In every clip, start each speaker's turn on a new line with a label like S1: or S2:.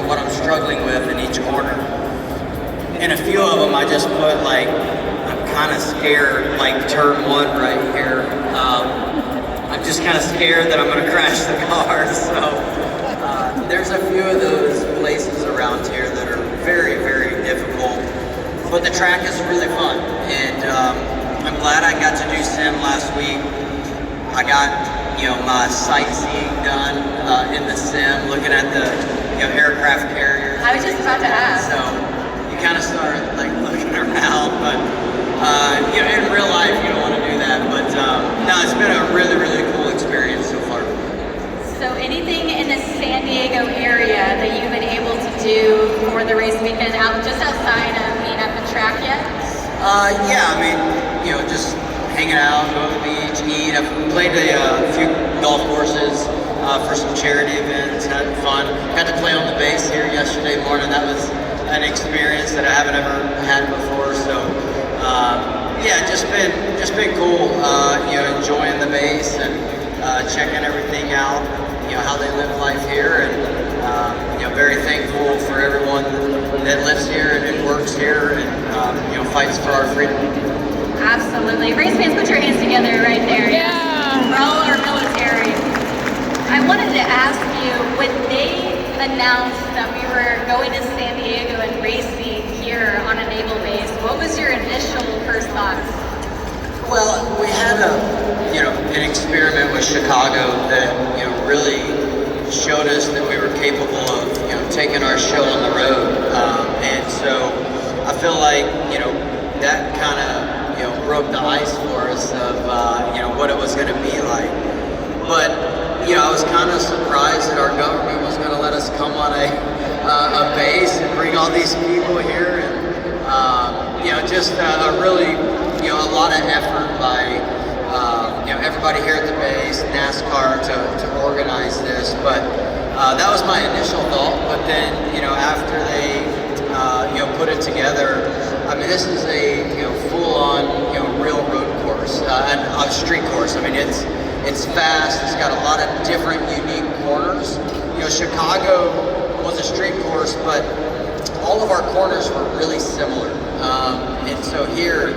S1: what I'm struggling with in each corner. And a few of them I just put like, I'm kind of scared, like turn 1 right here. I'm just kind of scared that I'm going to crash the car. So there's a few of those places around here that are very, very difficult. But the track is really fun. And I'm glad I got to do sim last week. I got, my sightseeing done in the sim, looking at the, aircraft carriers.
S2: I was just about to ask.
S1: So you kind of start like looking around, but in real life you don't want to do that. But no, it's been a really, really cool experience so far.
S2: So anything in the San Diego area that you've been able to do for the race weekend, just outside of being at the track yet?
S1: Yeah, I mean, just hanging out, going to the beach, eat. I've played a few golf courses for some charity events, had fun. Got to play on the base here yesterday morning. That was an experience that I haven't ever had before. So yeah, just been cool. Enjoying the base and checking everything out. How they live life here, and very thankful for everyone that lives here and works here and fights for our freedom.
S2: Absolutely. Race fans, put your hands together right there.
S3: Yeah.
S2: For all our military. I wanted to ask you, when they announced that we were going to San Diego and racing here on a naval base, what was your initial first thoughts?
S1: Well, we had an experiment with Chicago that really showed us that we were capable of taking our show on the road, and so I feel like that kind of broke the ice for us of what it was going to be like. But I was kind of surprised that our government was going to let us come on a base and bring all these people here, and just a really a lot of effort by everybody here at the base, NASCAR to organize this. But that was my initial thought. But then after they put it together, I mean, this is a full-on real road course and a street course. I mean, it's fast. It's got a lot of different unique corners. Chicago was a street course, but all of our corners were really similar. And so here,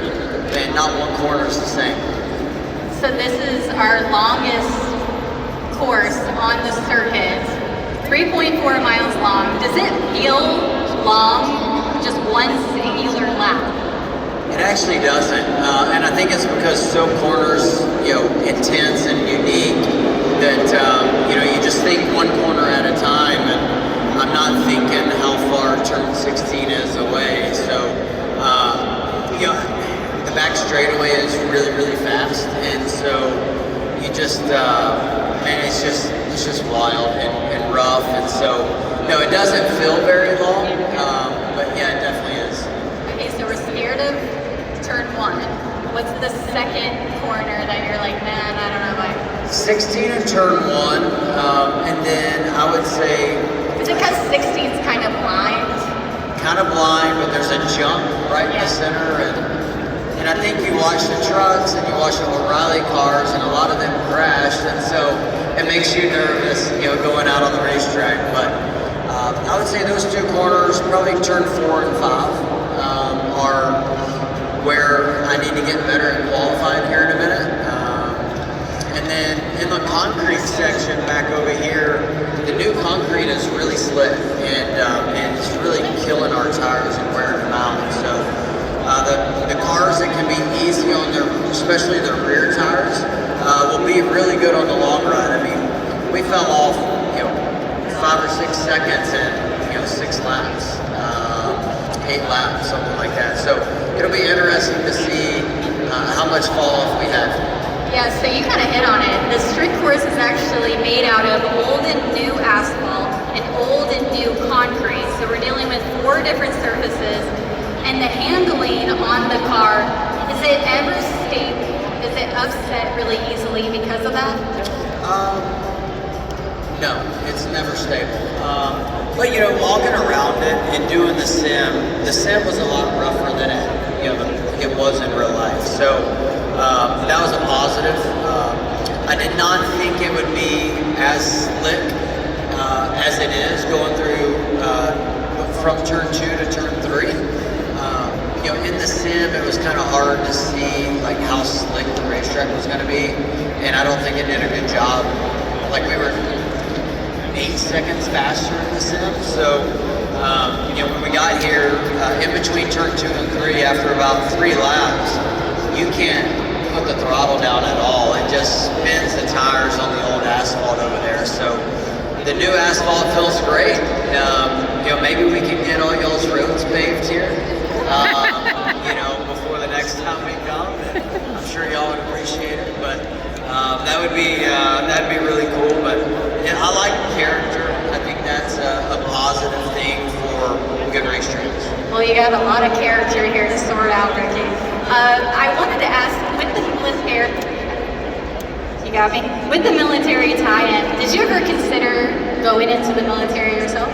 S1: man, not one corner is the same.
S2: So this is our longest course on the circuit, 3.4 miles long. Does it feel long, just one singular lap?
S1: It actually doesn't, and I think it's because so corners, intense and unique that you just think one corner at a time, and I'm not thinking how far turn 16 is away. So, the back straightaway is really, really fast, and so you just, man, it's just wild and rough, and so no, it doesn't feel very long, but yeah, it definitely is.
S2: Okay, so we're scared of turn 1. What's the second corner that you're like, man, I don't know, like
S1: 16 in turn 1, and then I would say,
S2: is it because 16's kind of blind?
S1: Kind of blind, but there's a jump right in the center, and I think you watch the trucks and you watch the O'Reilly cars, and a lot of them crashed, and so it makes you nervous, going out on the racetrack. But I would say those two corners, probably turn 4 and 5, are where I need to get better at qualifying here in a minute. And then in the concrete section back over here, the new concrete is really slick, and it's really killing our tires and wearing them out. So the cars that can be easy on especially their rear tires, will be really good on the long run. I mean, we fell off, 5 or 6 seconds in 6 laps, 8 laps, something like that. So it'll be interesting to see how much fall off we have.
S2: Yeah, so you kind of hit on it. The street course is actually made out of old and new asphalt and old and new concrete. So we're dealing with 4 different surfaces, and the handling on the car, is it ever stable? Is it upset really easily because of that?
S1: No, it's never stable. But walking around it and doing the sim was a lot rougher than it was in real life. So that was a positive. I did not think it would be as slick as it is going through from turn 2 to turn 3. In the sim, it was kind of hard to see like how slick the racetrack was going to be, and I don't think it did a good job. Like we were 8 seconds faster in the sim, so when we got here, in between turn 2 and 3, after about 3 laps, you can't put the throttle down at all. It just spins the tires on the old asphalt over there. So the new asphalt feels great. Maybe we can get all y'all's roads paved here. Before the next time we come. I'm sure y'all would appreciate it, but that'd be really cool. But yeah, I like character. I think that's a positive thing for good racetracks.
S2: Well, you got a lot of character here to sort out, Ricky. I wanted to ask, with the military, you got me? With the military tie-in, did you ever consider going into the military yourself?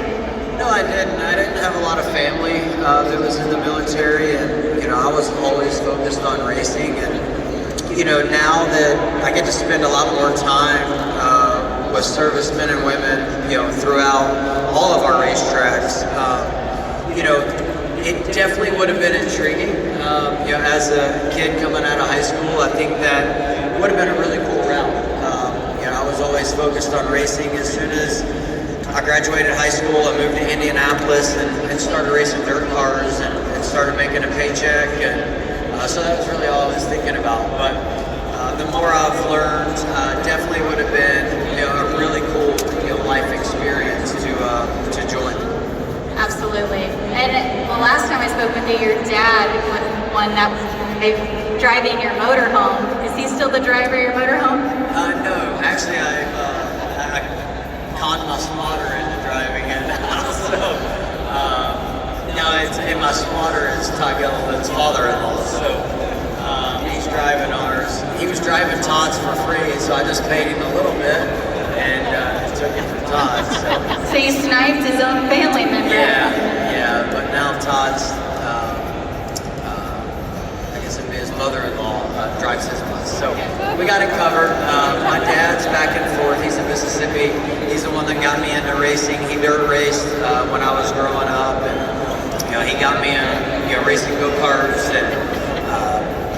S1: No, I didn't. I didn't have a lot of family that was in the military, and I was always focused on racing. And now that I get to spend a lot more time with servicemen and women, throughout all of our racetracks, it definitely would have been intriguing. As a kid coming out of high school, I think that would have been a really cool route. I was always focused on racing. As soon as I graduated high school, I moved to Indianapolis and started racing dirt cars and started making a paycheck. And so that was really all I was thinking about. But the more I've learned, definitely would have been a really cool life experience to join.
S2: Absolutely. And the last time I spoke with you, your dad was one that was driving your motorhome. Is he still the driver of your motorhome?
S1: No, actually I conned my spotter into driving it now. So it's in my spotter is Todd Gellin's father-in-law. So he's driving ours. He was driving Todd's for free, so I just paid him a little bit and took it from Todd.
S2: So you sniped his own family member.
S1: Yeah. But now Todd's, I guess it'd be his mother-in-law drives his bus. So we got it covered. My dad's back and forth. He's in Mississippi. He's the one that got me into racing. He dirt raced when I was growing up, and he got me in racing go-karts and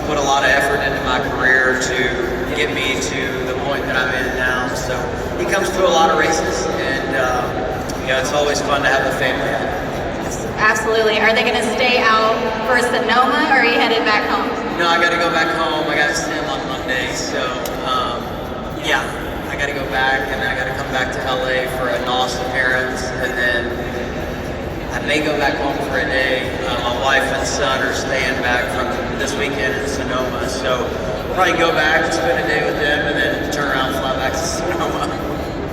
S1: put a lot of effort into my career to get me to the point that I'm in now. So he comes to a lot of races, and it's always fun to have the family out.
S2: Absolutely. Are they going to stay out for Sonoma, or are you headed back home?
S1: No, I got to go back home. I got a sim on Monday, so I got to go back, and then I got to come back to LA for a NOS appearance, and then I may go back home for a day. My wife and son are staying back from this weekend in Sonoma, so I'll probably go back and spend a day with them, and then turn around and fly back to Sonoma.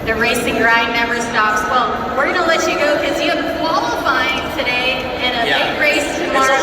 S2: The racing grind never stops. Well, we're going to let you go because you have qualifying today and a big race tomorrow